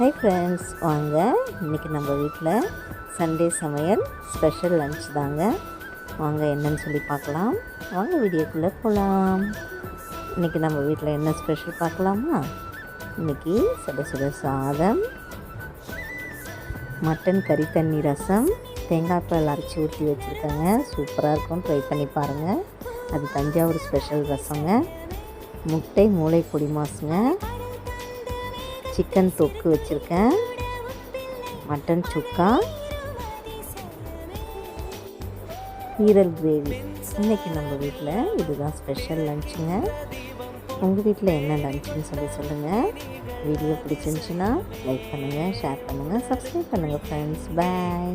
Hi friends, வாங்க இன்றைக்கி நம்ம வீட்டில் சண்டே சமையல் ஸ்பெஷல் லன்ச் தாங்க. வாங்க என்னன்னு சொல்லி பார்க்கலாம். வாங்க வீடியோக்குள்ளே போகலாம். இன்றைக்கி நம்ம வீட்டில் என்ன ஸ்பெஷல் பார்க்கலாமா? இன்றைக்கி சுட சுட சாதம், மட்டன் கறி தண்ணி ரசம், தேங்காய் பால் அரைச்சி ஊற்றி வச்சுருக்கேங்க. சூப்பராக இருக்கும், ட்ரை பண்ணி பாருங்கள். அது தஞ்சாவூர் ஸ்பெஷல் ரசங்க. முட்டை மூளை பொடி மாசுங்க. சிக்கன் தொக்கு வச்சுருக்கேன். மட்டன் சுக்கா, ஈரல் கிரேவி. இன்றைக்கி நம்ம வீட்டில் இதுதான் ஸ்பெஷல் லன்ச்சுங்க. உங்கள் வீட்டில் என்ன லன்ச்சுன்னு சொல்லி சொல்லுங்கள். வீடியோ பிடிச்சிருந்துச்சுன்னா லைக் பண்ணுங்கள், ஷேர் பண்ணுங்கள், சப்ஸ்கிரைப் பண்ணுங்கள் ஃப்ரெண்ட்ஸ். பாய்.